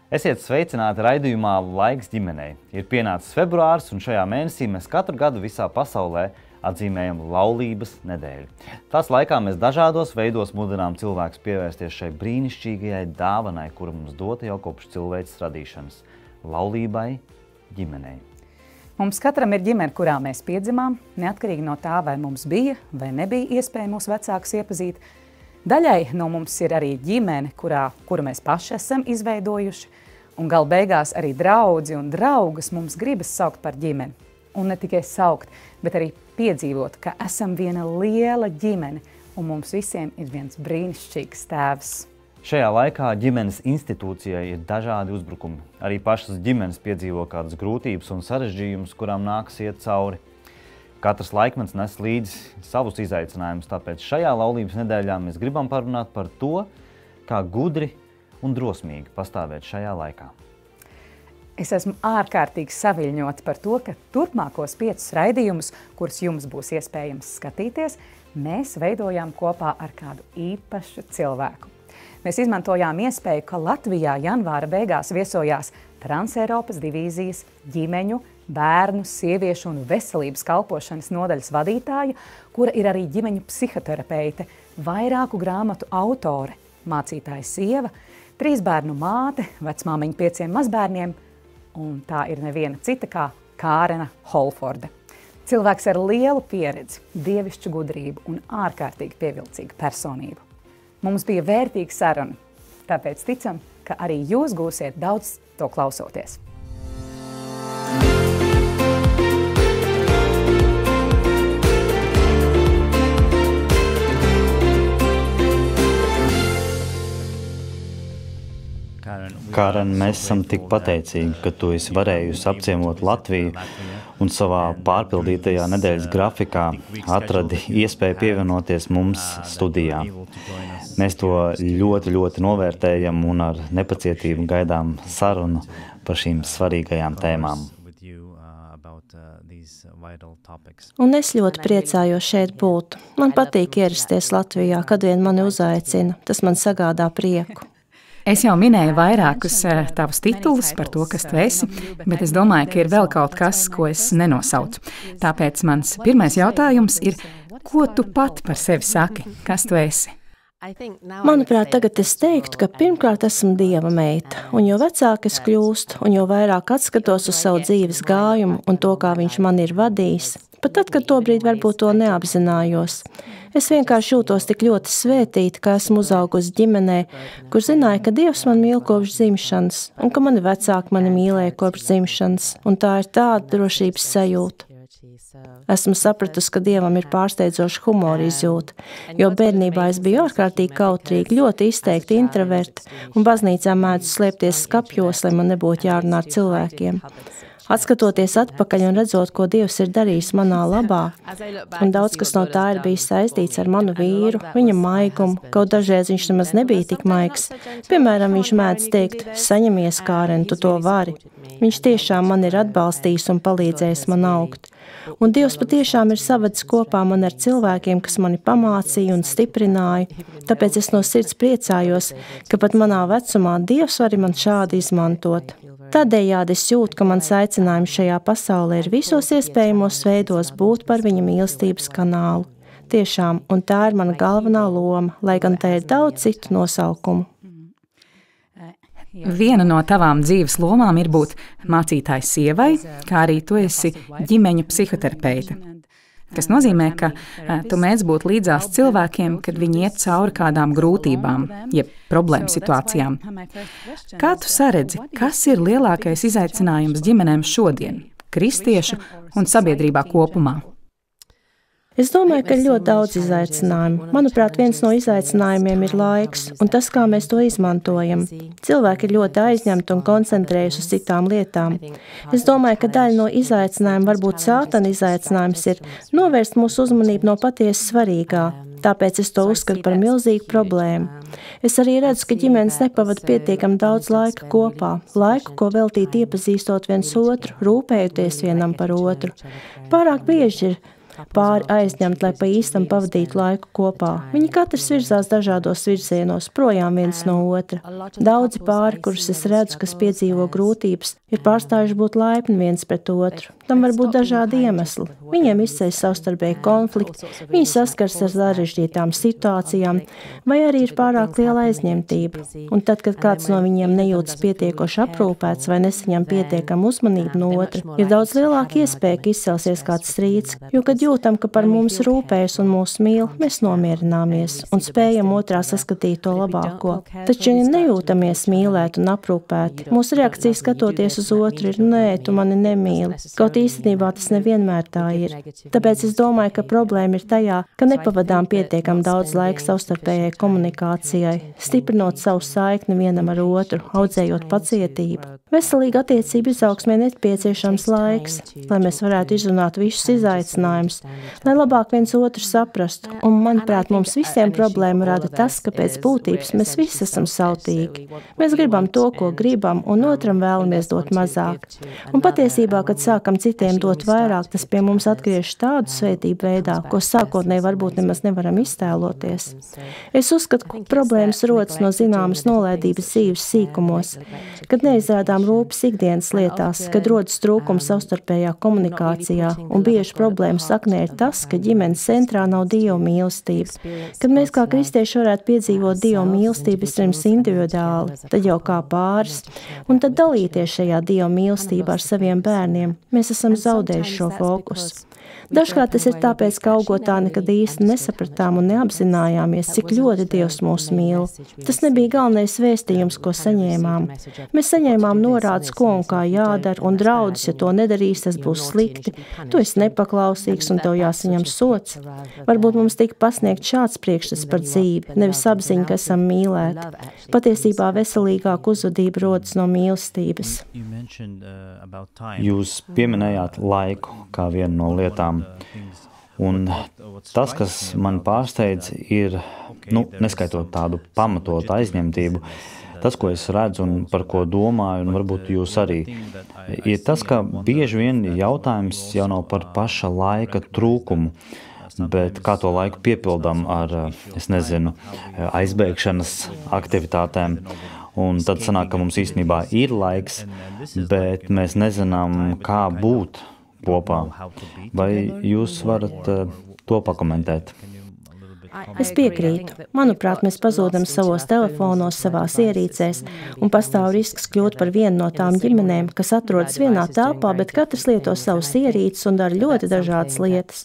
Esiet sveicināti raidījumā Laiks ģimenei. Ir pienācis februārs, un šajā mēnesī mēs katru gadu visā pasaulē atzīmējam laulības nedēļu. Tās laikā mēs dažādos veidos mudinām cilvēkus pievērsties šai brīnišķīgajai dāvanai, kura mums dota jau kopš cilvēces radīšanas – laulībai, ģimenei. Mums katram ir ģimene, kurā mēs piedzimām, neatkarīgi no tā, vai mums bija vai nebija iespēja mūsu vecākus iepazīt. Daļai no mums ir arī ģimene, kuru mēs paši esam izveidojuši, un gal beigās arī draudzi un draugas mums gribas saukt par ģimeni. Un ne tikai saukt, bet arī piedzīvot, ka esam viena liela ģimene, un mums visiem ir viens brīnišķīgs tēvs. Šajā laikā ģimenes institūcijai ir dažādi uzbrukumi. Arī pašas ģimenes piedzīvo kādas grūtības un sarežģījumus, kurām nākas iet cauri. Katrs laikmets nes līdzi savus izaicinājumus, tāpēc šajā laulības nedēļā mēs gribam parunāt par to, kā gudri un drosmīgi pastāvēt šajā laikā. Es esmu ārkārtīgi saviļņota par to, ka turpmākos 5 raidījumus, kurus jums būs iespējams skatīties, mēs veidojām kopā ar kādu īpašu cilvēku. Mēs izmantojām iespēju, ka Latvijā janvāra beigās viesojās Transeiropas divīzijas ģimeņu, bērnu, sieviešu un veselības kalpošanas nodaļas vadītāja, kura ir arī ģimeņu psihoterapeite, vairāku grāmatu autore, mācītāja sieva, 3 bērnu māte, vecmāmiņa 5 mazbērniem, un tā ir neviena cita kā Kārena Holforde. Cilvēks ar lielu pieredzi, dievišķu gudrību un ārkārtīgi pievilcīgu personību. Mums bija vērtīga saruna, tāpēc ticam, ka arī jūs gūsiet daudz to klausoties. Kāren, mēs esam tik pateicīgi, ka tu esi varējusi apciemot Latviju un savā pārpildītajā nedēļas grafikā atradi iespēju pievienoties mums studijā. Mēs to ļoti novērtējam un ar nepacietību gaidām sarunu par šīm svarīgajām tēmām. Un es ļoti priecājos šeit būt. Man patīk ierasties Latvijā, kad vien mani uzaicina. Tas man sagādā prieku. Es jau minēju vairākus tavus titulus par to, kas tu esi, bet es domāju, ka ir vēl kaut kas, ko es nenosaucu. Tāpēc mans pirmais jautājums ir, ko tu pat par sevi saki? Kas tu esi? Manuprāt, tagad es teiktu, ka pirmkārt esmu Dieva meita, un jo vecāk es kļūstu, un jo vairāk atskatos uz savu dzīves gājumu un to, kā viņš man ir vadījis, pat tad, kad tobrīd varbūt to neapzinājos. Es vienkārši jūtos tik ļoti svētīta, ka esmu uzaugusi ģimenē, kur zināju, ka Dievs man mīl kopš dzimšanas, un ka mani vecāki mani mīlēja kopš dzimšanas, un tā ir tāda drošības sajūta. Esmu sapratusi, ka Dievam ir pārsteidzoša humora izjūta, jo bērnībā es biju ārkārtīgi kautrīga, ļoti izteikti introverta, un baznīcā mēdzu slēpties skapjos, lai man nebūtu jārunā ar cilvēkiem. Atskatoties atpakaļ un redzot, ko Dievs ir darījis manā labā, un daudz kas no tā ir bijis saistīts ar manu vīru, viņa maigumu, kaut dažreiz viņš nemaz nebija tik maigs. Piemēram, viņš mēdz teikt, saņemies, Kāren, tu to vari. Viņš tiešām man ir atbalstījis un palīdzējis man augt. Un Dievs patiešām ir savadis kopā man ar cilvēkiem, kas mani pamācīja un stiprināja, tāpēc es no sirds priecājos, ka pat manā vecumā Dievs var man šādi izmantot. Tādējādi es jūtu, ka mans aicinājums šajā pasaulē ir visos iespējamos veidos būt par viņa mīlestības kanālu. Tiešām, un tā ir mana galvenā loma, lai gan tā ir daudz citu nosaukumu. Viena no tavām dzīves lomām ir būt mācītājas sievai, kā arī tu esi ģimeņu psihoterapeite. Kas nozīmē, ka tu mēdz būt līdzās cilvēkiem, kad viņi iet cauri kādām grūtībām, jeb problēmu situācijām. Kā tu saredzi, kas ir lielākais izaicinājums ģimenēm šodien, kristiešu un sabiedrībā kopumā? Es domāju, ka ir ļoti daudz izaicinājumu. Manuprāt, viens no izaicinājumiem ir laiks un tas, kā mēs to izmantojam. Cilvēki ir ļoti aizņemti un koncentrējuši uz citām lietām. Es domāju, ka daļa no izaicinājuma, varbūt sātana izaicinājums, ir novērst mūsu uzmanību no patiesi svarīgā. Tāpēc es to uzskatu par milzīgu problēmu. Es arī redzu, ka ģimenes nepavada pietiekami daudz laika kopā, laiku, ko veltīt iepazīstot viens otru, rūpējoties vienam par otru. Pārāk bieži ir pāri aizņemt, lai pa īstam pavadītu laiku kopā. Viņi katrs virzās dažādos virzienos, projām viens no otra. Daudzi pāri, kurus es redzu, kas piedzīvo grūtības, ir pārstājuši būt laipni viens pret otru. Tam var būt dažādi iemesli. Viņiem izceļ savstarpēji konflikti, viņi saskars ar sarežģītām situācijām, vai arī ir pārāk liela aizņemtība. Un tad, kad kāds no viņiem nejūtas pietiekoši aprūpēts vai nesaņem pietiekamu uzmanību no otra, ir daudz lielāka iespēja, ka izcelsies kāds strīds, jo, kad jūtam, ka par mums rūpējas un mūs mīl, mēs nomierināmies un spējam otrā saskatīt to labāko. Taču, ja nejūtamies mīlēt un aprūpēti, mūsu reakcija skatoties uz otru ir: nē, tu mani nemīli. Kaut īstenībā tas nevienmēr tā ir. Tāpēc es domāju, ka problēma ir tajā, ka nepavadām pietiekam daudz laika savstarpējai komunikācijai, stiprinot savu saikni vienam ar otru, audzējot pacietību. Veselīga attiecība izaugsmē nepieciešams laiks, lai mēs varētu izrunāt visus izaicinājumus, lai labāk viens otru saprastu, un, manuprāt, mums visiem problēmu rada tas, ka pēc būtības mēs visi esam sautīgi. Mēs gribam to, ko gribam, un otram vēlamies dot mazāk. Un patiesībā, kad sākam citiem dot vairāk, tas pie mums atgriež tādu svētību veidā, ko sākotnēji varbūt nemaz nevaram iztēloties. Es uzskatu, ka problēmas rodas no zināmas nolaidības dzīves sīkumos, kad neizrādām rūpes ikdienas lietās, kad rodas trūkums savstarpējā komunikācijā, un bieži problēmu saknē ir tas, ka ģimenes centrā nav Dieva mīlestība. Kad mēs kā kristieši varētu piedzīvot Dieva mīlestību vispirms individuāli, tad jau kā pāris, un tad dalīties šajā Dieva mīlestībā ar saviem bērniem, mēs esam zaudējuši šo fokusu. Dažkārt tas ir tāpēc, ka augot tā nekad īsti nesapratām un neapzinājāmies, cik ļoti Dievs mūs mīl. Tas nebija galvenais vēstījums, ko saņēmām. Mēs saņēmām norādes, ko un kā jādara, un draudus, ja to nedarīs, tas būs slikti. Tu esi nepaklausīgs un tev jāsaņem sots. Varbūt mums tika pasniegt šāds priekšstats par dzīvi, nevis apziņa, ka esam mīlēti. Patiesībā veselīgāka uzvedība rodas no mīlestības. Jūs pieminējāt laiku kā vienu no lietām. Un tas, kas man pārsteidz, ir, neskaitot tādu pamatotu aizņemtību, tas, ko es redzu un par ko domāju, un varbūt jūs arī, ir tas, ka bieži vien jautājums jau nav par paša laika trūkumu, bet kā to laiku piepildām ar, aizbēgšanas aktivitātēm. Un tad sanāk, ka mums īstenībā ir laiks, bet mēs nezinām, kā būt kopā. Vai jūs varat to pakomentēt? Es piekrītu. Manuprāt, mēs pazūdam savos telefonos, savās ierīcēs, un pastāv risks kļūt par vienu no tām ģimenēm, kas atrodas vienā telpā, bet katrs lieto savus ierīces un dara ļoti dažādas lietas.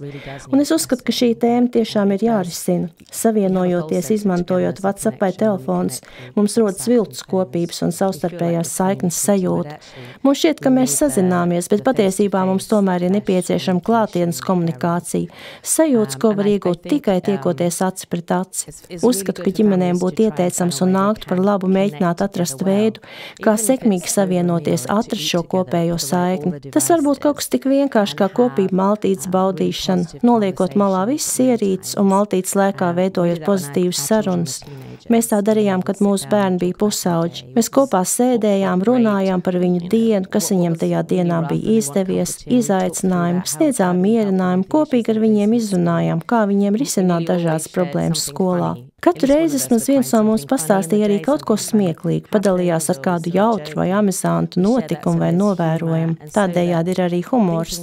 Un es uzskatu, ka šī tēma tiešām ir jārisina. Savienojoties, izmantojot WhatsApp vai telefons, mums rodas viltus kopības un savstarpējās saiknes sajūta. Mums šķiet, ka mēs sazināmies, bet patiesībā mums tomēr ir nepieciešama klātienes komunikācija. Sajūtas, ko var iegūt tikai tiekoties aci pret aci. Uzskatu, ka ģimenēm būtu ieteicams un nākt par labu mēģināt atrast veidu, kā sekmīgi savienoties, atrast šo kopējo saikni. Tas var būt kaut kas tik vienkārši kā kopība maltītes baudīšana, noliekot malā visas ierīces un maltītes laikā veidojot pozitīvas sarunas. Mēs tā darījām, kad mūsu bērni bija pusauģi. Mēs kopā sēdējām, runājām par viņu dienu, kas viņiem tajā dienā bija izdevies, izaicinājumu, sniedzām mierinājumu, kopīgi ar viņiem izrunājām, kā viņiem risināt dažādas problēmas skolā. Katru reizi vismaz viens no mums pastāstīja arī kaut ko smieklīgu, padalījās ar kādu jautru vai amizantu notikumu vai novērojumu. Tādējādi ir arī humors.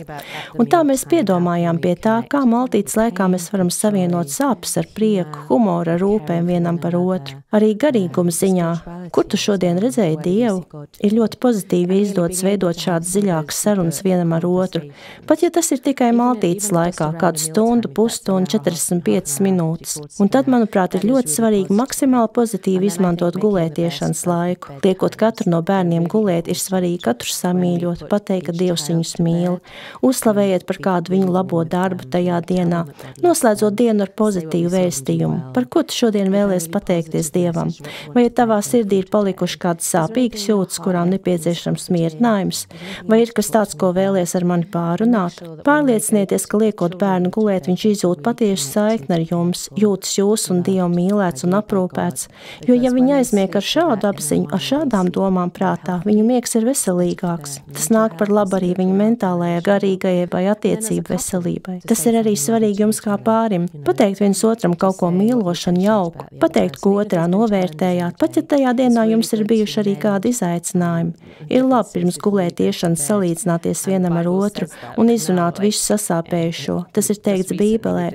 Un tā mēs piedomājām pie tā, kā maltītes laikā mēs varam savienot sāpes ar prieku, humoru ar rūpēm vienam par otru. Arī garīguma ziņā, kur tu šodien redzēji Dievu, ir ļoti pozitīvi izdodas veidot šādas dziļākas sarunas vienam ar otru. Pat ja tas ir tikai maltītes laikā, kādu stundu, pusstundu, 45 minūtes. Un tad, manuprāt, ir ļoti svarīgi maksimāli pozitīvi izmantot gulētiešanas laiku. Liekot katru no bērniem gulēt, ir svarīgi katru samīļot, pateikt, ka Dievs viņus mīl, uzslavējiet par kādu viņu labo darbu tajā dienā, noslēdzot dienu ar pozitīvu vēstījumu. Par ko tu šodien vēlies pateikties Dievam? Vai ja tavā sirdī ir palikuši kādas sāpīgas jūtas, kurām nepieciešams mierinājums? Vai ir kas tāds, ko vēlies ar mani pārunāt? Pārliecinieties, ka liekot bērnu gulēt, viņš izjūt patiesu saikni ar jums, jūtas jūs un Dievu mīlēts un aprūpēts, jo, ja viņi aizmieg ar šādu apziņu, ar šādām domām prātā, viņu miegs ir veselīgāks. Tas nāk par labu arī viņu mentālajai, garīgajai vai attiecību veselībai. Tas ir arī svarīgi jums kā pārim. Pateikt viens otram kaut ko mīlošu un jauku, pateikt, ko otrā novērtējāt, pat ja tajā dienā jums ir bijuši arī kādi izaicinājumi. Ir labi pirms gulēt iešanas salīdzināties vienam ar otru un izrunāt visu sasāpējušo. Tas ir teikts Bībelē,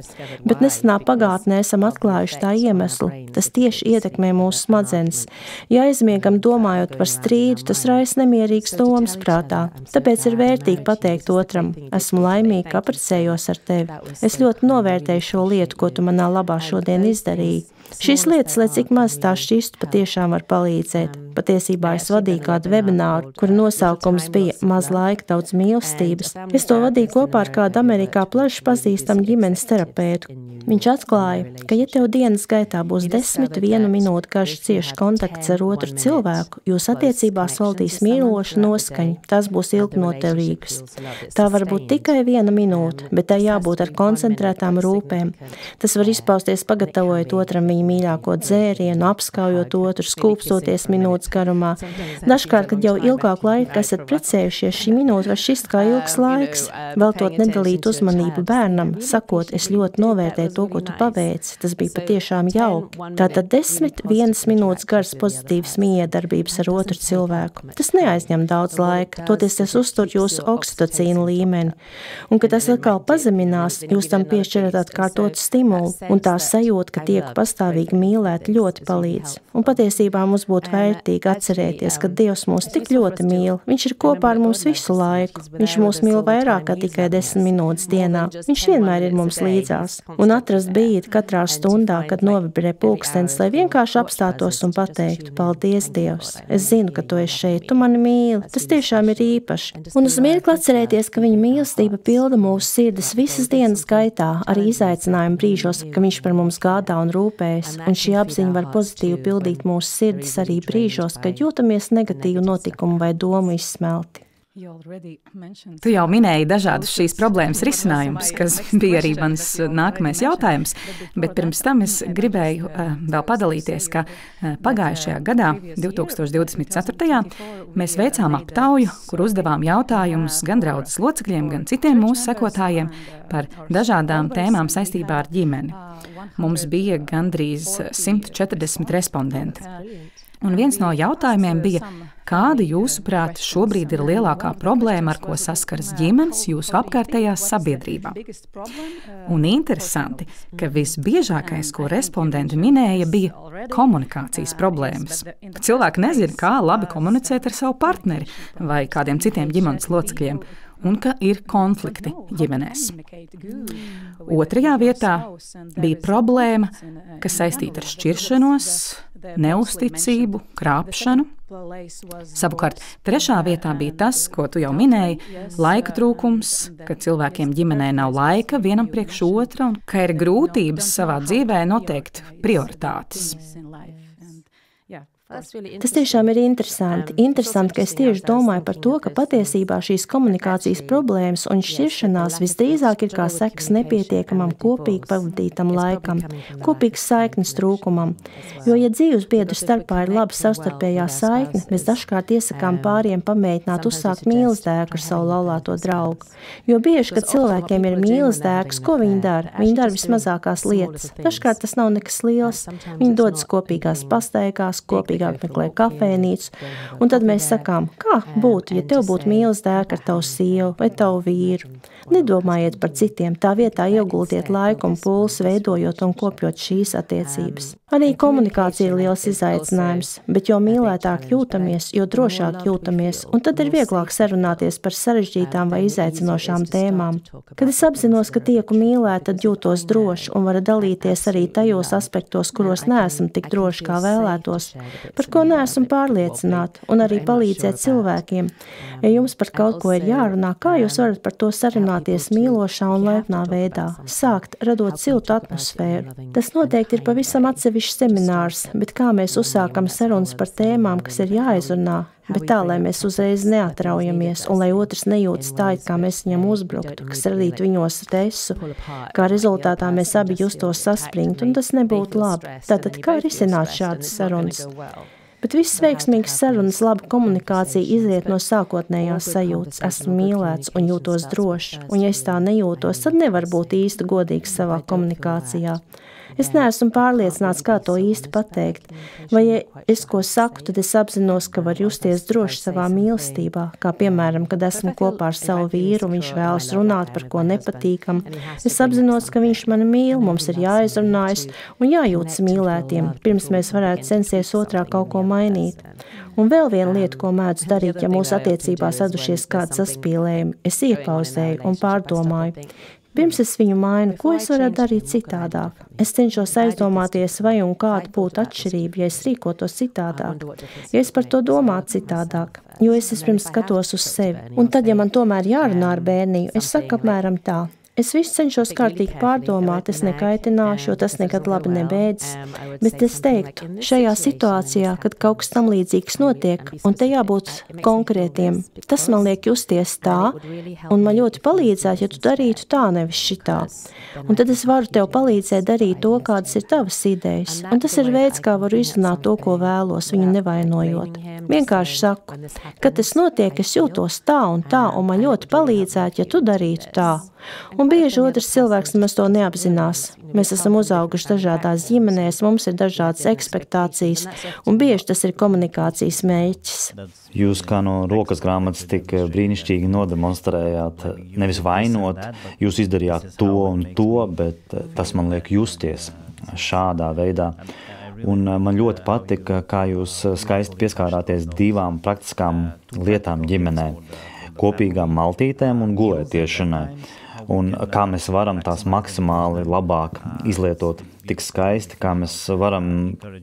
bet nesenā pagātnē esam atklājuši tā iemeslu. Tas tieši ietekmē mūsu smadzenes. Ja aizmiegam domājot par strīdu, tas raisa nemierīgs domas prātā. Tāpēc ir vērtīgi pateikt otram: esmu laimīga, ka apprecējos ar tevi. Es ļoti novērtēju šo lietu, ko tu manā labā šodien izdarīji. Šīs lietas, lai cik maz tā šķistu, patiešām var palīdzēt. Patiesībā es vadīju kādu webināru, kura nosaukums bija Maz laika, daudz mīlestības. Es to vadīju kopā ar kādu Amerikā plaši pazīstamu ģimenes terapeitu. Viņš atklāja, ka ja tev dienas gaitā būs 10 minūte garš cieši kontakts ar otru cilvēku, jūs attiecībās valdīs mīloša noskaņa, tas būs ilgnoturīgas. Tā var būt tikai 1 minūte, bet tai jābūt ar koncentrētām rūpēm. Tas var izpausties pagatavojot otram viņa mīļāko dzērienu, apskaujot otru, skūpstoties minūtes garumā. Dažkārt, kad jau ilgāku laiku esat precējušies, šī minūte var šķist kā ilgs laiks, veltot nedalīt uzmanību bērnam, sakot, es ļoti novērtēju to, ko tu paveici. Tas bija patiešām jauki. Tātad 10 minūtes garas pozitīvas miedarbības ar otru cilvēku. Tas neaizņem daudz laika, toties tas uztur jūsu oksitocīnu līmeni. Un, kad tas atkal pazeminās, jūs tam piešķirat atkārtotu stimulu, un tā sajūta, ka tiek pastāvīgi mīlēti, ļoti palīdz. Un patiesībā mums būtu vērtīgi atcerēties, ka Dievs mūs tik ļoti mīl. Viņš ir kopā ar mums visu laiku. Viņš mūs mīl vairāk kā tikai 10 minūtes dienā. Viņš vienmēr ir mums līdzās. Un atrast brīdi katrā stundā, kad novibrē pulkstenis, lai vienkārši apstātos un pateiktu: paldies, Dievs! Es zinu, ka tu esi šeit, tu mani mīli. Tas tiešām ir īpaši. Un uz mirkli atcerēties, ka viņa mīlestība pilda mūsu sirdis visas dienas gaitā, arī izaicinājumu brīžos, ka viņš par mums gādā un rūpējas. Un šī apziņa var pozitīvi pildīt mūsu sirdis arī brīžos, kad jūtamies negatīvu notikumu vai domu izsmelti. Tu jau minēji dažādus šīs problēmas risinājumus, kas bija arī mans nākamais jautājums, bet pirms tam es gribēju vēl padalīties, ka pagājušajā gadā, 2024. Mēs veicām aptauju, kur uzdevām jautājumus gan draudzes locekļiem, gan citiem mūsu sekotājiem par dažādām tēmām saistībā ar ģimeni. Mums bija gandrīz 140 respondenti. Un viens no jautājumiem bija, kāda jūsuprāt šobrīd ir lielākā problēma, ar ko saskaras ģimenes jūsu apkārtējās sabiedrībā? Un interesanti, ka visbiežākais, ko respondenti minēja, bija komunikācijas problēmas. Cilvēki nezina, kā labi komunicēt ar savu partneri vai kādiem citiem ģimenes locekļiem, un ka ir konflikti ģimenēs. Otrajā vietā bija problēma, kas saistīta ar šķiršanos, neusticību, krāpšanu. Savukārt, trešā vietā bija tas, ko tu jau minēji, laika trūkums, ka cilvēkiem ģimenē nav laika vienam priekš otra un ka ir grūtības savā dzīvē noteikt prioritātes. Tas tiešām ir interesanti. Interesanti, ka es tieši domāju par to, ka patiesībā šīs komunikācijas problēmas un šķiršanās visdrīzāk ir kā sekas nepietiekamam kopīgi pavadītam laikam, kopīgas saiknes trūkumam. Jo, ja dzīves biedru starpā ir laba savstarpējā saikne, mēs dažkārt iesakām pāriem pamēģināt uzsākt mīlestēku ar savu laulāto draugu. Jo bieži, kad cilvēkiem ir mīlestēks, ko viņi dara? Viņi dara vismazākās lietas. Dažkārt tas nav nekas liels. Viņi dodas kopīgās pastaigās, kopīgi apmeklē kafēnīcu, un tad mēs sakām, kā būtu, ja tev būtu mīlestēka ar tavu sievu vai tavu vīru. Nedomājiet par citiem, tā vietā ieguldiet laiku un pulsu, veidojot un kopjot šīs attiecības. Arī komunikācija ir liels izaicinājums, bet jo mīlētāk jūtamies, jo drošāk jūtamies, un tad ir vieglāk sarunāties par sarežģītām vai izaicinošām tēmām. Kad es apzinos, ka tieku mīlēt, tad jūtos droši un varu dalīties arī tajos aspektos, kuros neesam tik droši, kā vēlētos, par ko neesam pārliecināti, un arī palīdzēt cilvēkiem. Ja jums par kaut ko ir jārunā, kā jūs varat par to sarunāties mīlošā un laipnā veidā? Sākt, radot siltu atmosfēru. Tas noteikti ir pavisam atsevišķs seminārs, bet kā mēs uzsākam sarunas par tēmām, kas ir jāizrunā, bet tā, lai mēs uzreiz neatraujamies un lai otrs nejūtas tā, kā mēs viņam uzbruktu, kas radītu viņos stresu, kā rezultātā mēs abi justos saspringt, un tas nebūtu labi. Tātad, kā risināt šādas sarunas? Bet viss veiksmīgas sarunas, laba komunikācija izriet no sākotnējās sajūtas. Esmu mīlēts un jūtos droši, un ja es tā nejūtos, tad nevar būt īsti godīgs savā komunikācijā. Es neesmu pārliecināts, kā to īsti pateikt. Vai ja es ko saku, tad es apzinos, ka var justies droši savā mīlestībā, kā piemēram, kad esmu kopā ar savu vīru, viņš vēlas runāt par ko nepatīkam. Es apzinos, ka viņš mani mīl, mums ir jāizrunājas un jājūtas mīlētiem, pirms mēs varētu censties otrā kaut ko mainīt. Un vēl viena lieta, ko mēdzu darīt, ja mūsu attiecībās radušies kādi saspīlējumi, es iepauzēju un pārdomāju. Pirms es viņu mainu, ko es varētu darīt citādāk? Es cenšos aizdomāties, vai un kāda būtu atšķirība, ja es rīkotos citādāk. Ja es par to domātu citādāk, jo es vispirms skatos uz sevi. Un tad, ja man tomēr jārunā ar bērniņu, es saku apmēram tā. Es visu cenšos kārtīgi pārdomāt, es nekaitināšu, jo tas nekad labi nebeidzas, bet es teiktu, šajā situācijā, kad kaut kas tam līdzīgs notiek, un te jābūt konkrētiem, tas man liek justies tā, un man ļoti palīdzētu, ja tu darītu tā, nevis šitā. Un tad es varu tev palīdzēt darīt to, kādas ir tavas idejas, un tas ir veids, kā varu izrunāt to, ko vēlos, viņu nevainojot. Vienkārši saku, kad tas notiek, es jūtos tā, un man ļoti palīdzētu, ja tu darītu tā. Un bieži otrs cilvēks nemaz to neapzinās. Mēs esam uzauguši dažādās ģimenēs, mums ir dažādas ekspektācijas, un bieži tas ir komunikācijas mērķis. Jūs kā no rokas grāmatas tik brīnišķīgi nodemonstrējāt, nevis vainot, jūs izdarījāt to un to, bet tas man liek justies šādā veidā. Un man ļoti patika, kā jūs skaisti pieskārāties divām praktiskām lietām ģimenē, kopīgām maltītēm un gulētiešanai. Un kā mēs varam tās maksimāli labāk izlietot tik skaisti, kā mēs varam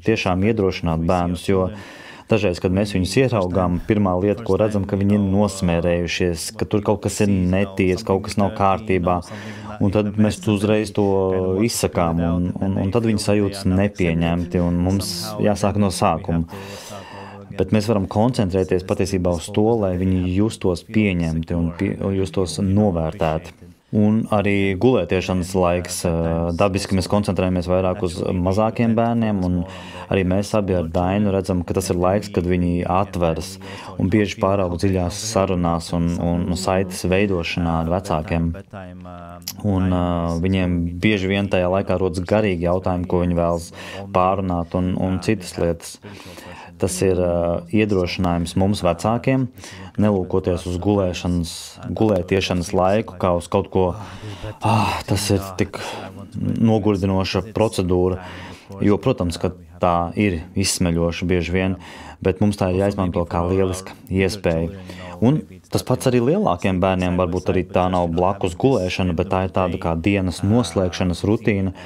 tiešām iedrošināt bērnus, jo dažreiz, kad mēs viņus ieraugām, pirmā lieta, ko redzam, ka viņi ir nosmērējušies, ka tur kaut kas ir netīrs, kaut kas nav kārtībā, un tad mēs uzreiz to izsakām, un tad viņi sajūtas nepieņemti, un mums jāsāk no sākuma. Bet mēs varam koncentrēties patiesībā uz to, lai viņi justos pieņemti un justos novērtēti. Un arī gulētiešanas laiks, dabiski mēs koncentrējamies vairāk uz mazākiem bērniem, un arī mēs abi ar Dainu redzam, ka tas ir laiks, kad viņi atveras un bieži pāraug dziļās sarunās un saites veidošanā ar vecākiem. Un viņiem bieži vien tajā laikā rodas garīgi jautājumi, ko viņi vēlas pārunāt un citas lietas. Tas ir iedrošinājums mums vecākiem, nelūkoties uz gulētiešanas laiku, kā uz kaut ko, tas ir tik nogurdinoša procedūra, jo, protams, ka tā ir izsmeļoša bieži vien, bet mums tā ir jāizmanto kā lieliska iespēja. Un tas pats arī lielākiem bērniem, varbūt arī tā nav blakus gulēšana, bet tā ir tāda kā dienas noslēgšanas rutīna,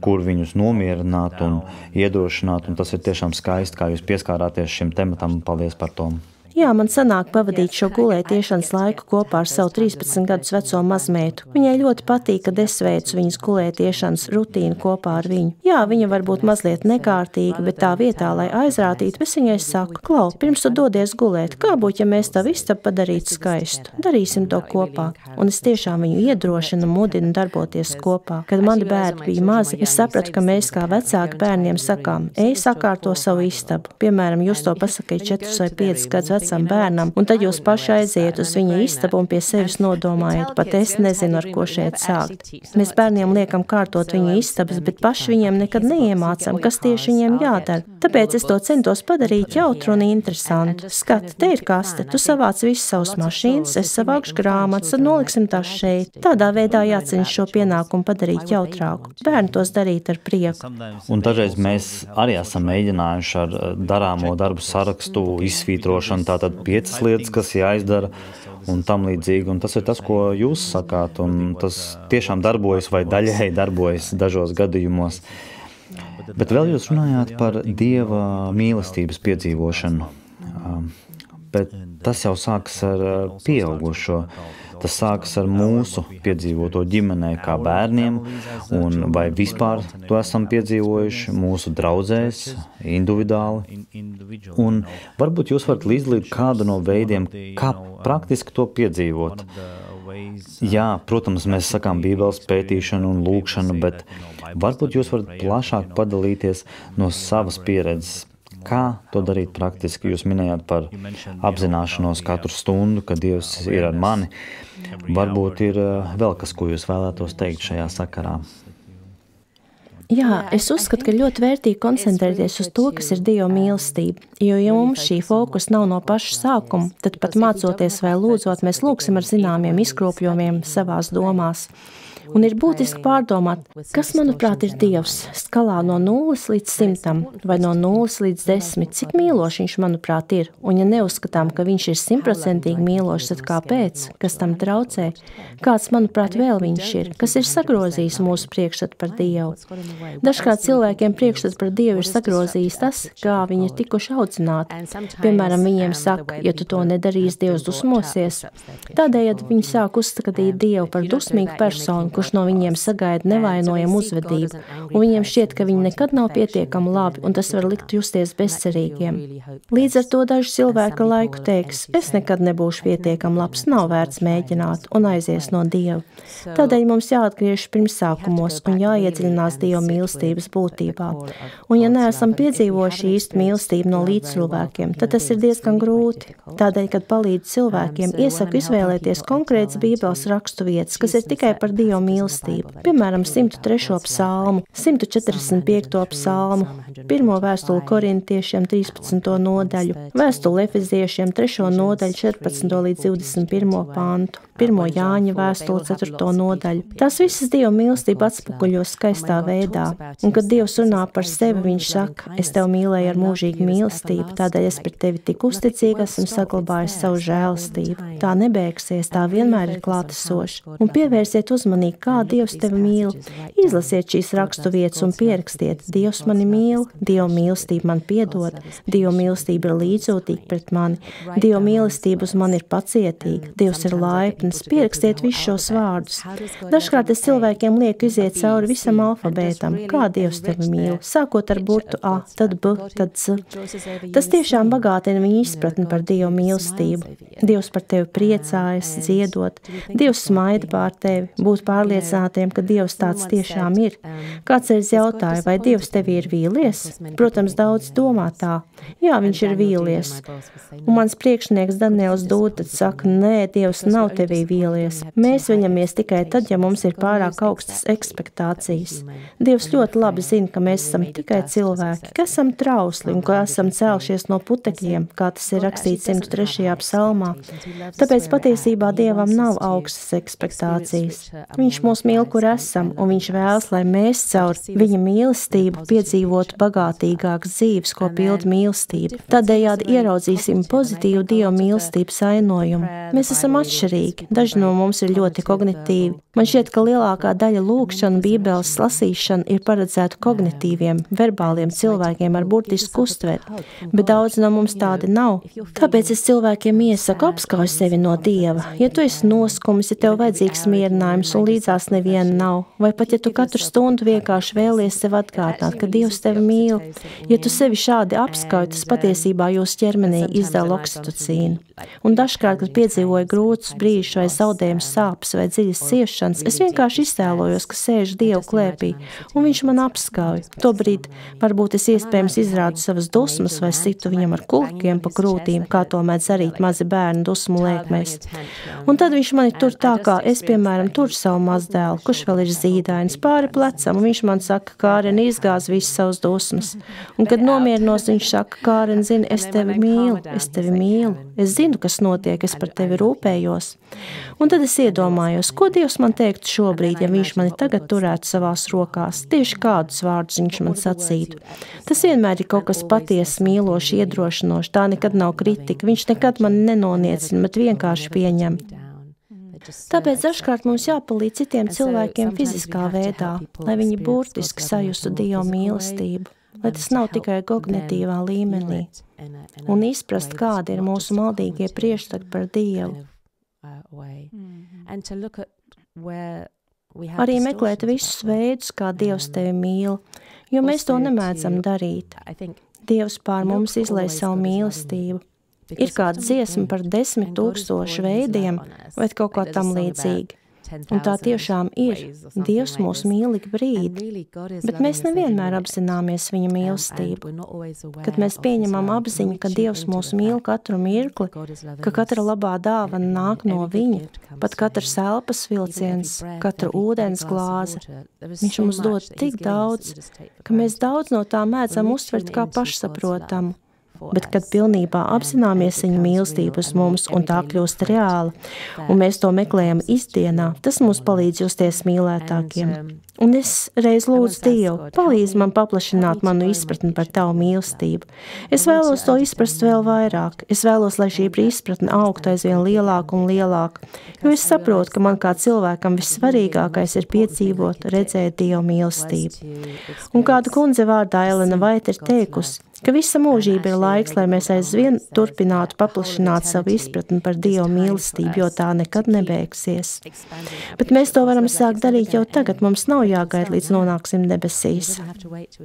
kur viņus nomierināt un iedrošināt, un tas ir tiešām skaisti, kā jūs pieskārāties šim tematam. Paldies par to! Jā, man sanāk pavadīt šo gulētiešanas laiku kopā ar savu 13 gadus veco mazmeitu. Viņai ļoti patīk, kad es veicu viņas gulētiešanas rutīnu kopā ar viņu. Jā, viņa var būt mazliet nekārtīga, bet tā vietā, lai aizrātītu, es viņai saku, Klau, pirms tu dodies gulēt, kā būtu, ja mēs tavu istabu padarītu skaistu? Darīsim to kopā. Un es tiešām viņu iedrošinu, mudinu darboties kopā. Kad mani bērni bija mazi, es sapratu, ka mēs kā vecāki bērniem sakām, ej sakārto savu istabu. Piemēram, jūs to pasakāt 4 vai 5 gadus bērnam, un tad jūs paši aiziet uz viņa istabu un pie sevis nodomājat, pat es nezinu, ar ko šeit sākt. Mēs bērniem liekam kārtot viņu istabas, bet paši viņiem nekad neiemācam, kas tieši viņiem jādara. Tāpēc es to centos padarīt jautru un interesantu. Skat, te ir kaste, tu savāc visu savus mašīnas, es savākšu grāmatas, tad noliksim tās šeit. Tādā veidā jāceņš šo pienākumu padarīt jautrāku. Bērni tos darīt ar prieku. Un dažreiz mēs arī esam mēģinājuši ar darāmo darbu sarakstu, izsvītrošanu, tātad 5 lietas, kas jāizdara un tam līdzīgi. Un tas ir tas, ko jūs sakāt, un tas tiešām darbojas vai daļēji darbojas dažos gadījumos. Bet vēl jūs runājāt par Dieva mīlestības piedzīvošanu. bet tas jau sākas ar pieaugušo. Tas sākas ar mūsu piedzīvoto ģimenē kā bērniem, un vai vispār to esam piedzīvojuši mūsu draudzēs, individuāli. Un varbūt jūs varat līdzdalīt kādu no veidiem, kā praktiski to piedzīvot. Jā, protams, mēs sakām Bībeles pētīšanu un lūkšanu, bet varbūt jūs varat plašāk padalīties no savas pieredzes. Kā to darīt praktiski? Jūs minējāt par apzināšanos katru stundu, ka Dievs ir ar mani. Varbūt ir vēl kas, ko jūs vēlētos teikt šajā sakarā. Jā, es uzskatu, ka ļoti vērtīgi koncentrēties uz to, kas ir Dieva mīlestība, jo, ja mums šī fokus nav no paša sākuma, tad pat mācoties vai lūdzot, mēs lūksim ar zināmiem izkropļojumiem savās domās. Un ir būtiski pārdomāt, kas, manuprāt, ir Dievs skalā no 0 līdz 100 vai no 0 līdz 10, cik mīlošs viņš, manuprāt, ir. Un ja neuzskatām, ka viņš ir 100% mīlošs, tad kāpēc? Kas tam traucē? Kāds, manuprāt, vēl viņš ir? Kas ir sagrozījis mūsu priekšstatu par Dievu? Dažkārt cilvēkiem priekšstatu par Dievu ir sagrozījis tas, kā viņi ir tikuši audzināti. Piemēram, viņiem saka, ja tu to nedarīsi, Dievs dusmosies. Tādējādi viņi sāk uzskatīt Dievu par dusmīgu personu, kurš no viņiem sagaida nevainojamu uzvedību, un viņiem šķiet, ka viņi nekad nav pietiekami labi, un tas var likt justies bezcerīgiem. Līdz ar to daži cilvēki ar laiku teiks, es nekad nebūšu pietiekami labs, nav vērts mēģināt, un aizies no Dieva. Tādēļ mums jāatgriež pirmsākumos un jāiedziļinās Dieva mīlestības būtībā. Un ja neesam piedzīvojuši īstu mīlestību no līdzcilvēkiem, tad tas ir diezgan grūti. Tādēļ, kad palīdz cilvēkiem, iesaku izvēlēties konkrētas Bībeles raksturvietas, kas ir tikai par Dieva mīlestību. Piemēram, 103. psalmu, 145. psalmu, 1. vēstuli Korintiešiem 13. nodaļu, vēstuli Efeziešiem 3. nodaļu 14. līdz 21. pantu, 1. Jāņa vēstuli 4. nodaļu. Tās visas Dieva mīlestību atspoguļo skaistā veidā. Un, kad Dievs runā par sevi, viņš saka, es tev mīlēju ar mūžīgu mīlestību, tādēļ es pret tevi tik uzticīgas un saglabāju savu žēlastību. Tā nebeigsies, tā vienmēr ir klātesoša. Un pievērsiet uzmanīgi, kā Dievs tevi mīl. Izlasiet šīs raksturvietas un pierakstiet, Dievs mani mīl, Dieva mīlestība man piedod, Dieva mīlestība ir līdzjūtīga pret mani, Dieva mīlestība uz mani ir pacietīga, Dievs ir laipns, pierakstiet visus šos vārdus. Dažkārt es cilvēkiem lieku iziet cauri visam alfabētam, kā Dievs tevi mīl, sākot ar burtu A, tad B, tad Z. Tas tiešām bagātina viņu izpratni par Dieva mīlestību. Dievs par tevi priecājas, dziedot, Dievs smaida pār tevi, būt pārliecinātiem, ka Dievs tāds tiešām ir. Kāds reiz jautāja, vai Dievs tevi ir vīlies? Protams, daudz domā tā. Jā, viņš ir vīlies. Un mans priekšnieks Daniels Dūda saka, nē, Dievs nav tevī vīlies. Mēs viņamies tikai tad, ja mums ir pārāk augstas ekspektācijas. Dievs ļoti labi zina, ka mēs esam tikai cilvēki, ka esam trausli un ka esam cēlušies no putekļiem, kā tas ir rakstīts 103. psalmā. Tāpēc patiesībā Dievam nav augstas ekspektācijas. Viņš mūs mīl, kur esam, un viņš vēlas, lai mēs caur viņa mīlestību piedzīvotu bagātīgākas dzīves, ko pilda mīlestība. Tādējādi ieraudzīsim pozitīvu Dieva mīlestības ainojumu. Mēs esam atšķirīgi, daži no mums ir ļoti kognitīvi. Man šķiet, ka lielākā daļa lūkšana, Bībeles lasīšana ir paredzēta kognitīviem, verbāliem cilvēkiem ar burtisku uztveri, bet daudz no mums tādi nav. Kāpēc es cilvēkiem iesaku apskauj sevi no Dieva? Ja tu esi noskumis, ja tev vajadzīgs mierinājums un līdzās neviena nav, vai pat ja tu katru stundu vienkārši vēlies sev atgādināt, ka Dievs tevi mīl, ja tu sevi šādi apskauj, tas patiesībā jūs ķermenī izdala oksitocīnu. Un dažkārt, kad piedzīvoju grūtus brīžus vai zaudējumus sāpes vai dziļas ciešanas, es vienkārši iztēlojos, ka sēžu Dievu klēpī, un viņš man apskauj. Tobrīd varbūt es iespējams izrādu savas dusmas vai situ viņam ar kulkiem pa krūtīm, kā to mēdz darīt mazi bērni dusmu lēkmēs. Un tad viņš mani tur tā, kā es, piemēram, tur savu mazdēlu, kurš vēl ir zīdainis pāri plecam, un viņš man saka, Kāren, izgāz visas savas dusmas. Un kad nomierinos, viņš saka, Kāren, zini, es tevi mīlu, es zinu, kas notiek, es par tevi rūpējos. Un tad es iedomājos, ko Dievs man teiktu šobrīd, ja viņš mani tagad turētu savās rokās, tieši kādus vārdus viņš man sacītu. Tas vienmēr ir kaut kas patiesi mīloši, iedrošinoši, tā nekad nav kritika, viņš nekad mani nenoniecina, bet vienkārši pieņem. Tāpēc dažkārt mums jāpalīdz citiem cilvēkiem fiziskā veidā, lai viņi burtiski sajustu Dieva mīlestību. lai tas nav tikai kognitīvā līmenī, un izprast, kādi ir mūsu maldīgie priekšstati par Dievu. Arī meklēt visus veidus, kā Dievs tevi mīl, jo mēs to nemēdzam darīt. Dievs pār mums izlej savu mīlestību. Ir kāda dziesma par 10 000 veidiem vai kaut ko tam līdzīgi. Un tā tiešām ir. Dievs mūs mīl ik brīdi, bet mēs nevienmēr apzināmies viņa mīlestību. Kad mēs pieņemam apziņu, ka Dievs mūs mīl katru mirkli, ka katra labā dāvana nāk no viņa, pat katrs elpas vilciens, katra ūdens glāze, viņš mums dod tik daudz, ka mēs daudz no tā mēdzam uztvert kā pašsaprotamu. Bet, kad pilnībā apzināmies viņa mīlestību uz mums un tā kļūst reāla, un mēs to meklējam ikdienā, tas mums palīdz justies mīlētākiem. Un es reiz lūdzu Dievu, palīdz man paplašināt manu izpratni par tavu mīlestību. Es vēlos to izprast vēl vairāk. Es vēlos, lai šī izpratne augtu aizvien lielāk un lielāk, jo es saprotu, ka man kā cilvēkam vissvarīgākais ir piedzīvot, redzēt Dievu mīlestību. Un kāda kundze vārdā Elena Vaita ir teikusi, ka visa mūžība ir laiks, lai mēs aizvien turpinātu paplašināt savu izpratni par Dievu mīlestību, jo tā nekad nebeigsies. Bet mēs to varam sākt darīt jau tagad, mums nav jāgaida, līdz nonāksim debesīs.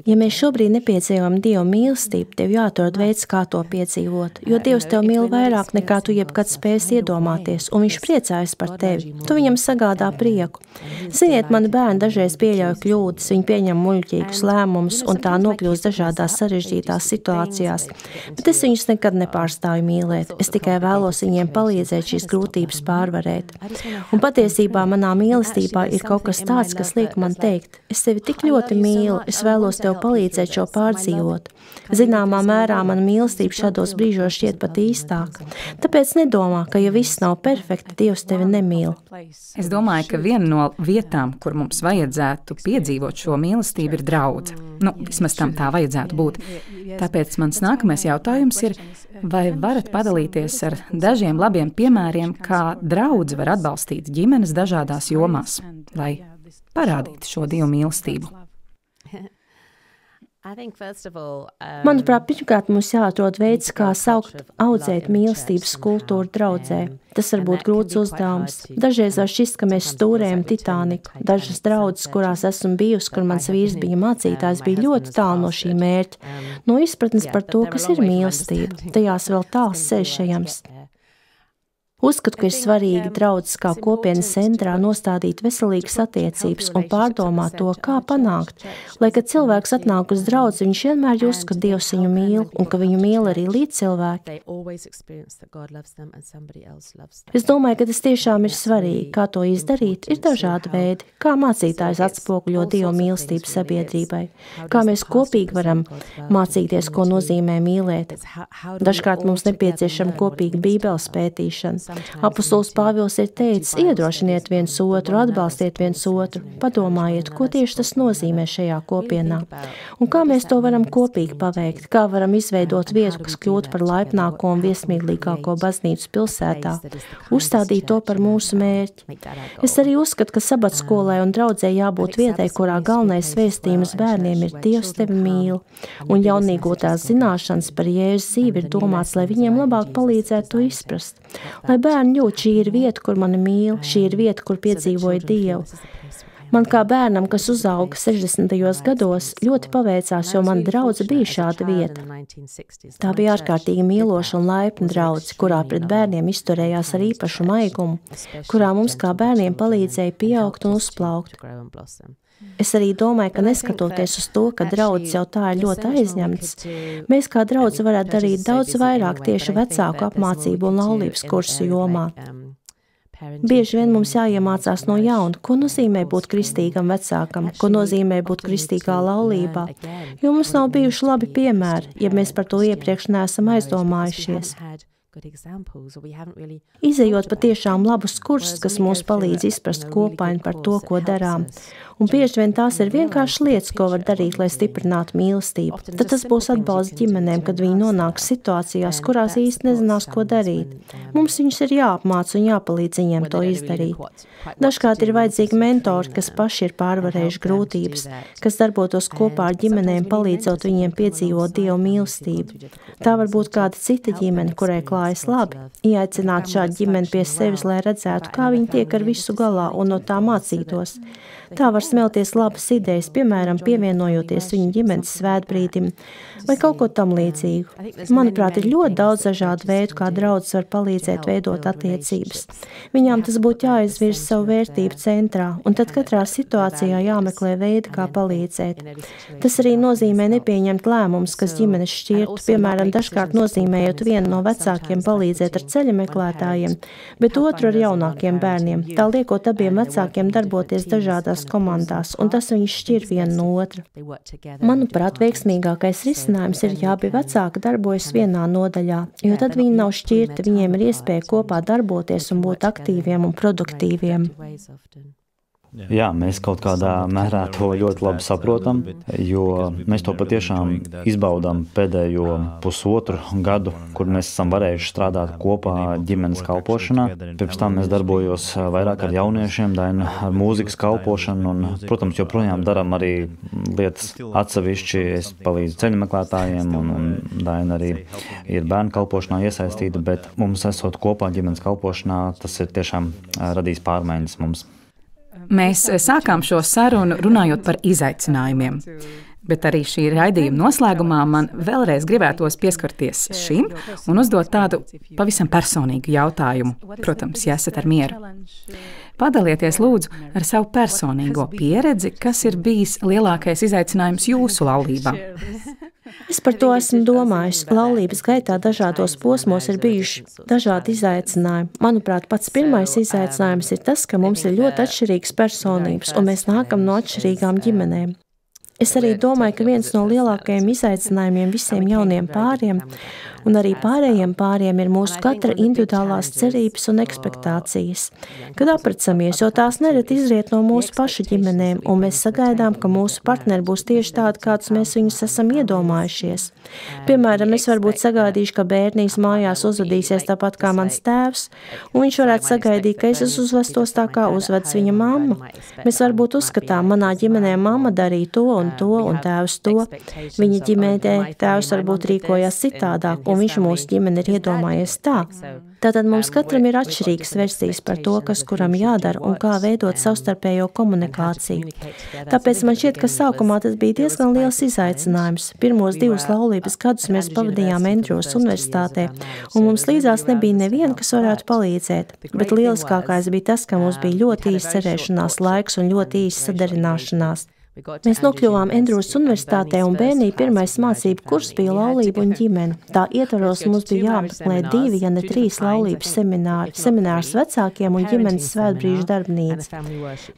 Ja mēs šobrīd nepiedzīvojam Dievu mīlestību, tev jāatrod veids, kā to piedzīvot, jo Dievs tev mīl vairāk nekā tu jebkad spēsi iedomāties, un viņš priecājas par tevi. Tu viņam sagādā prieku. Ziniet, mani bērni dažreiz pieļauj kļūdas, viņi pieņem muļķīgus lēmumus, un tā nokļūst dažādās sarežģītās situācijās, bet es viņus nekad nepārstāju mīlēt. Es tikai vēlos viņiem palīdzēt šīs grūtības pārvarēt. Un patiesībā manā mīlestībā ir kaut kas tāds, kas liek man teikt, es tevi tik ļoti mīlu, es vēlos tev palīdzēt šo pārdzīvot. Zināmā mērā man mīlestība šādos brīžos šķiet pat īstāka. Tāpēc nedomā, ka ja viss nav perfekti, Dievs tevi nemīl. Es domāju, ka viena no vietām, kur mums vajadzētu piedzīvot šo mīlestību, ir draudze. Vismaz tam tā vajadzētu būt. Tāpēc mans nākamais jautājums ir, vai varat padalīties ar dažiem labiem piemēriem, kā draudze var atbalstīt ģimenes dažādās jomās, lai parādītu šo Dievu mīlestību? Manuprāt, pirmkārt mums jāatrod veids, kā audzēt mīlestības kultūru draudzē. Tas var būt grūts uzdevums. Dažreiz var šķist, ka mēs stūrējam Titāniku. Dažas draudzes, kurās esmu bijusi, kur mans vīrs bija mācītājs, bija ļoti tālu no šī mērķa. No izpratnes par to, kas ir mīlestība. Tajās vēl tāls ceļš ejams. Uzskatu, ka ir svarīgi draudzes kā kopienas centrā nostādīt veselīgas attiecības un pārdomāt to, kā panākt, lai, kad cilvēks atnāk uz draudzi, viņš vienmēr jūt, ka Dievs viņu mīl un ka viņu mīl arī līdzcilvēki. Es domāju, ka tas tiešām ir svarīgi. Kā to izdarīt, ir dažādi veidi, kā mācītājs atspoguļo Dievu mīlestību sabiedrībai, kā mēs kopīgi varam mācīties, ko nozīmē mīlēt. Dažkārt mums nepieciešama kopīga bībeles pētīšana. Apostols Pāvils ir teicis, iedrošiniet viens otru, atbalstiet viens otru, padomājiet, ko tieši tas nozīmē šajā kopienā. Un kā mēs to varam kopīgi paveikt, kā varam izveidot vietu, kas kļūtu par laipnāko un viesmīlīgāko baznīcu pilsētā, uzstādīt to par mūsu mērķi. Es arī uzskatu, ka sabatskolai un draudzē jābūt vietai, kurā galvenais vēstījums bērniem ir Dievs tevi mīl, un jaunīgotās zināšanas par Jēzus dzīvi ir domāts, lai viņiem labāk palīdzētu to izprast. Lai bērni jūt, šī ir vieta, kur mani mīl, šī ir vieta, kur piedzīvoju Dievu. Man kā bērnam, kas uzauga 60. gados, ļoti paveicās, jo mana draudze bija šāda vieta. Tā bija ārkārtīgi mīloša un laipna draudze, kurā pret bērniem izturējās ar īpašu maigumu, kurā mums kā bērniem palīdzēja pieaugt un uzplaukt. Es arī domāju, ka neskatoties uz to, ka draudzes jau tā ir ļoti aizņemts, mēs kā draudze varētu darīt daudz vairāk tieši vecāku apmācību un laulības kursu jomā. Bieži vien mums jāiemācās no jauna, ko nozīmē būt kristīgam vecākam, ko nozīmē būt kristīgā laulībā, jo mums nav bijuši labi piemēri, ja mēs par to iepriekš neesam aizdomājušies. Izejot patiešām labus kursus, kas mums palīdz izprast kopainu par to, ko darām. Un bieži vien tās ir vienkārši lietas, ko var darīt, lai stiprinātu mīlestību. Tad tas būs atbalsts ģimenēm, kad viņi nonāks situācijās, kurās īsti nezinās, ko darīt. Mums viņus ir jāapmāca un jāpalīdz viņiem to izdarīt. Dažkārt ir vajadzīgi mentori, kas paši ir pārvarējuši grūtības, kas darbotos kopā ar ģimenēm, palīdzot viņiem piedzīvot Dievu mīlestību. Tā var būt kāda cita ģimene, kurai klājas labi. Ieaicināt šādu ģimeni pie sevis, lai redzētu, kā viņi tiek ar visu galā un no tā mācītos. Tā var smelties labas idejas, piemēram, pievienojoties viņu ģimenes svētbrīdim vai kaut ko tam līdzīgu. Manuprāt, ir ļoti daudz dažādu veidu, kā draudzes var palīdzēt veidot attiecības. Viņām tas būtu jāizvirz savu vērtību centrā, un tad katrā situācijā jāmeklē veidi, kā palīdzēt. Tas arī nozīmē nepieņemt lēmumus, kas ģimenes šķirtu, piemēram, dažkārt nozīmējot vienu no vecākiem palīdzēt ar ceļa meklētājiem, bet otru ar jaunākiem bērniem, tā liekot abiem vecākiem darboties dažādās komandās, un tas viņus šķir vienu no otra. Manuprāt, veiksmīgākais risinājums ir, ja abi vecāki darbojas vienā nodaļā, jo tad viņi nav šķirti, viņiem ir iespēja kopā darboties un būt aktīviem un produktīviem. Jā, mēs kaut kādā mērā to ļoti labi saprotam, jo mēs to patiešām izbaudām pēdējo pusotru gadu, kur mēs esam varējuši strādāt kopā ģimenes kalpošanā. Pirms tam mēs darbojos vairāk ar jauniešiem, Daina ar mūzikas kalpošanu un, protams, joprojām daram arī lietas atsevišķi. Es palīdzu ceļmeklētājiem un Daina arī ir bērnu kalpošanā iesaistīta, bet mums esot kopā ģimenes kalpošanā, tas ir tiešām radījis pārmaiņas mums. Mēs sākām šo sarunu runājot par izaicinājumiem, bet arī šī raidījuma noslēgumā man vēlreiz gribētos pieskarties šim un uzdot tādu pavisam personīgu jautājumu, protams, ja esat ar mieru. Padalieties lūdzu ar savu personīgo pieredzi, kas ir bijis lielākais izaicinājums jūsu laulībā. Es par to esmu domājis. Laulības gaitā dažādos posmos ir bijuši dažādi izaicinājumi. Manuprāt, pats pirmais izaicinājums ir tas, ka mums ir ļoti atšķirīgas personības, un mēs nākam no atšķirīgām ģimenēm. Es arī domāju, ka viens no lielākajiem izaicinājumiem visiem jauniem pāriem un arī pārējiem pāriem ir mūsu katra individuālās cerības un ekspektācijas. Kad apprecāmies, jo tās nereti izriet no mūsu pašu ģimenēm, un mēs sagaidām, ka mūsu partneri būs tieši tādi, kādus mēs viņus esam iedomājušies. Piemēram, es varbūt sagaidīšu, ka bērnīs mājās uzvedīsies tāpat kā mans tēvs, un viņš varētu sagaidīt, ka es uzvestos tā, kā uzvedas viņa mamma. Mēs varbūt uzskatām, manā ģimenē mamma darīja to un tēvs to. Viņa ģimenē tēvs varbūt rīkojās citādāk, un viņš mūsu ģimeni ir iedomājies tā. Tātad mums katram ir atšķirīgas versijas par to, kas kuram jādara un kā veidot savstarpējo komunikāciju. Tāpēc man šķiet, ka sākumā tas bija diezgan liels izaicinājums. Pirmos 2 laulības gadus mēs pavadījām Andrews universitātē, un mums līdzās nebija neviena, kas varētu palīdzēt. Bet lieliskākais bija tas, ka mums bija ļoti īsts cerēšanās laiks un ļoti īsts sadarināšanās. Mēs nokļuvām Andrews universitātē, un bērnī pirmais mācību kurs bija laulība un ģimene. Tā ietvaros mums bija jāapmeklē 2, ja ne 3 laulības semināri, seminārs vecākiem un ģimenes svētbrīžu darbnīca.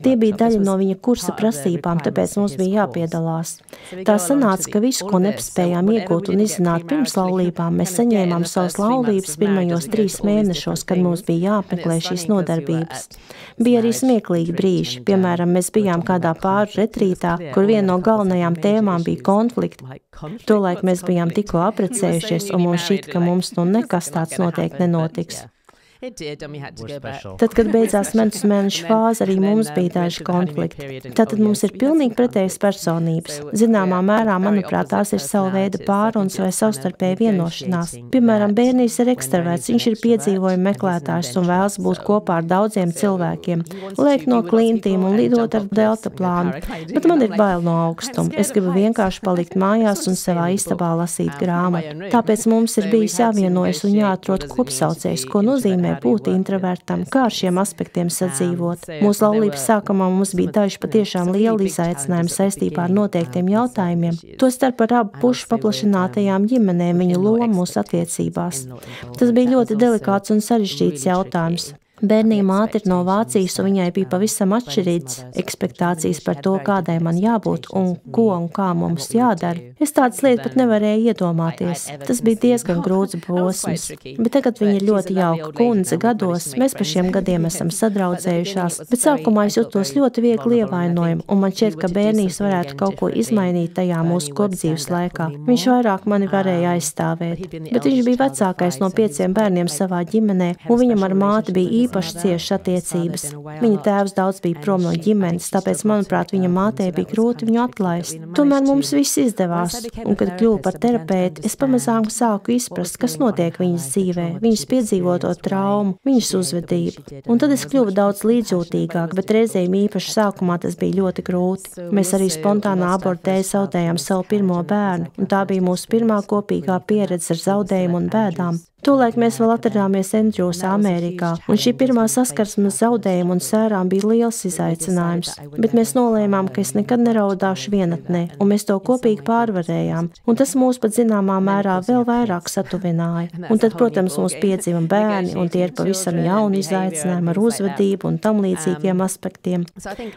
Tie bija daļa no viņa kursa prasībām, tāpēc mums bija jāpiedalās. Tā sanāca, ka visu, ko nepaspējām iegūt un izzināt pirms laulībām, mēs saņēmām savas laulības pirmajos 3 mēnešos, kad mums bija jāapmeklē šīs nodarbības. Bija arī smieklīgi brīži, piemēram, mēs bijām kādā pāru retrītā, kur viena no galvenajām tēmām bija konflikti. Tolaik mēs bijām tikko apprecējušies, un mums šķita, ka mums nekas tāds noteikti nenotiks. Tad, kad beidzās medus mēnešu fāze, arī mums bija daži konflikti. Tātad mums ir pilnīgi pretējas personības. Zināmā mērā, manuprāt, tās ir sava veida pārunas vai savstarpēja vienošanās. Piemēram, bērnīs ir ekstraverts, viņš ir piedzīvojuma meklētājs un vēlas būt kopā ar daudziem cilvēkiem, lēkt no klintīm un lidot ar delta plānu. Bet man ir bail no augstuma. Es gribu vienkārši palikt mājās un savā istabā lasīt grāmatu. Tāpēc mums ir bijis jāvienojas un jāatrod kopsaucējs, ko nozīmē būt introvertam, kā ar šiem aspektiem sadzīvot. Mūsu laulības sākumā mums bija daži patiešām lieli izaicinājumi saistībā ar noteiktiem jautājumiem, tostarp ar abu pušu paplašinātajām ģimenēm viņu lomu mūsu attiecībās. Tas bija ļoti delikāts un sarežģīts jautājums. Bērnīja māte ir no Vācijas, un viņai bija pavisam atšķirīgas ekspektācijas par to, kādai man jābūt un ko un kā mums jādara. Es tādas lietas pat nevarēju iedomāties. Tas bija diezgan grūts posms, bet tagad viņa ir ļoti jauka kundze gados. Mēs par šiem gadiem esam sadraudzējušās, bet sākumā es jutos ļoti viegli ievainojama, un man šķiet, ka bērnīs varētu kaut ko izmainīt tajā mūsu kopdzīves laikā. Viņš vairāk mani varēja aizstāvēt, bet viņš bija vecākais no 5 bērniem savā ģimenē, un viņam ar māti bija īpaši ciešas attiecības. Viņa tēvs daudz bija prom no ģimenes, tāpēc, manuprāt, viņa mātei bija grūti viņu atlaist. Tomēr mums viss izdevās, un, kad kļuvu par terapeiti, es pamazām sāku izprast, kas notiek viņas dzīvē, viņas piedzīvoto traumu, viņas uzvedību. Un tad es kļuvu daudz līdzjūtīgāk, bet reizēm īpaši sākumā tas bija ļoti grūti. Mēs arī spontānā abortu dēļ zaudējām savu pirmo bērnu, un tā bija mūsu pirmā kopīgā pieredze ar zaudējumu un bēdām. Tolaik mēs vēl atradāmies Andrewsā, Amerikā, un šī pirmā saskarsmes zaudējuma un sērām bija liels izaicinājums, bet mēs nolēmām, ka es nekad neraudāšu vienatnē, un mēs to kopīgi pārvarējām, un tas mūs pat zināmā mērā vēl vairāk satuvināja. Un tad, protams, mums piedzima bērni, un tie ir pavisam jauni izaicinājumi ar uzvedību un tam līdzīgiem aspektiem.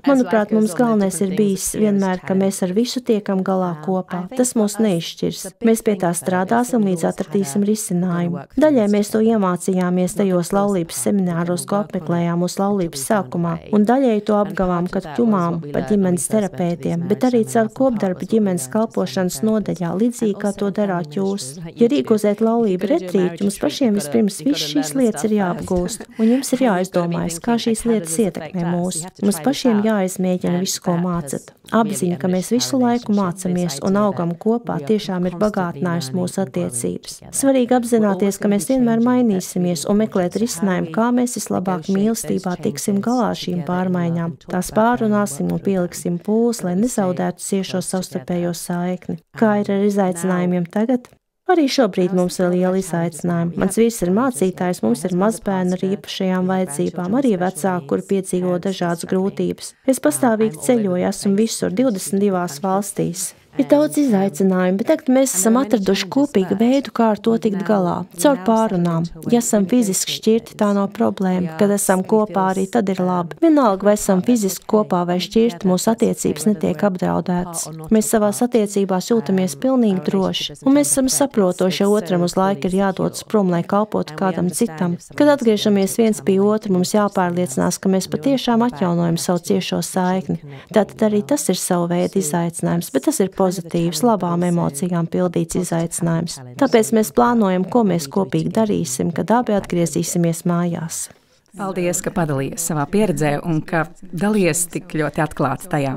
Manuprāt, mums galvenais ir bijis vienmēr, ka mēs ar visu tiekam galā kopā. Tas mūs neizšķirs. Mēs pie tā strādāsim, līdz atradīsim risinājumu. Daļai mēs to iemācījāmies tajos laulības semināros, ko apmeklējām mūsu laulības sākumā, un daļai to apgavām, kad kļuvām par ģimenes terapeitiem, bet arī caur kopdarbu ģimenes kalpošanas nodaļā, līdzīgi kā to darāt jūs. Ja rīkosiet laulību retrīti, jums pašiem vispirms viss šīs lietas ir jāapgūst, un jums ir jāizdomājas, kā šīs lietas ietekmē mūs. Mums pašiem jāizmēģina visu, ko mācat. Apziņa, ka mēs visu laiku mācamies un augam kopā, tiešām ir bagātinājusi mūsu attiecības. Svarīgi apzināties, ka mēs vienmēr mainīsimies un meklēt risinājumu, kā mēs vislabāk mīlestībā tiksim galā ar šīm pārmaiņām. Tās pārunāsim un pieliksim pūles, lai nezaudētu ciešo savstarpējo saikni. Kā ir ar izaicinājumiem tagad? Arī šobrīd mums ir liela izaicinājuma. Mans vīrs ir mācītājs, mums ir mazbērni ar īpašajām vajadzībām, arī vecāki, kuri piedzīvo dažādas grūtības. Es pastāvīgi ceļoju, esmu visur 22 valstīs. Ir daudz izaicinājumu, bet tagad mēs esam atraduši kopīgu veidu, kā ar to tikt galā, caur pārunām. Ja esam fiziski šķirti, tā nav problēma. Kad esam kopā, arī tad ir labi. Vienalga, vai esam fiziski kopā vai šķirti, mūsu attiecības netiek apdraudētas. Mēs savās attiecībās jūtamies pilnīgi droši, un mēs esam saprotoši, ja otram uz laiku ir jādodas prom, lai kalpotu kādam citam. Kad atgriežamies viens pie otra, mums jāpārliecinās, ka mēs patiešām atjaunojam savu ciešo saikni. Tātad arī tas ir savu veidu izaicinājums, bet tas ir pozitīvs, labām emocijām pildīts izaicinājums. Tāpēc mēs plānojam, ko mēs kopīgi darīsim, kad abi atgriezīsimies mājās. Paldies, ka padalījies savā pieredzē un ka dalies tik ļoti atklāti tajā.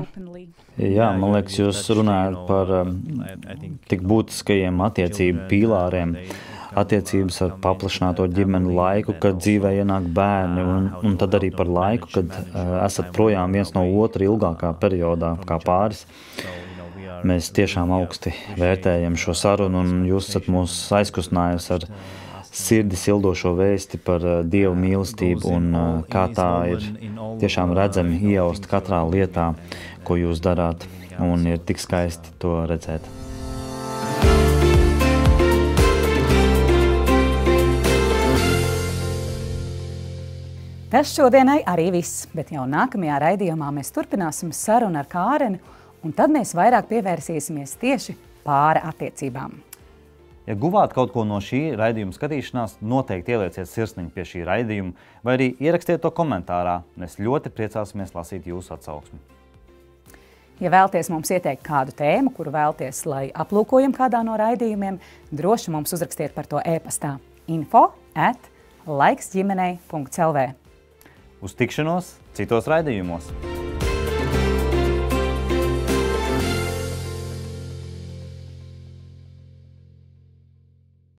Jā, man liekas, jūs runājat par tik būtiskajiem attiecību pīlāriem, attiecības ar paplašināto ģimeni laiku, kad dzīvē ienāk bērni, un tad arī par laiku, kad esat projām viens no otra ilgākā periodā kā pāris. Mēs tiešām augsti vērtējam šo sarunu, un jūs esat mūs aizkustinājusi ar sirdi sildošo vēsti par Dievu mīlestību, un kā tā ir tiešām redzami ieausta katrā lietā, ko jūs darāt, un ir tik skaisti to redzēt. Tas šodienai arī viss, bet jau nākamajā raidījumā mēs turpināsim sarunu ar Kāreni, un tad mēs vairāk pievērsīsimies tieši pāra attiecībām. Ja guvāt kaut ko no šī raidījuma skatīšanās, noteikti ielieciet sirsniņu pie šī raidījuma vai arī ierakstiet to komentārā. Mēs ļoti priecāsimies lasīt jūsu atsauksmi. Ja vēlties mums ieteikt kādu tēmu, kuru vēlties, lai aplūkojam kādā no raidījumiem, droši mums uzrakstiet par to e-pastā info@laiksģimenei.lv. Uz tikšanos citos raidījumos!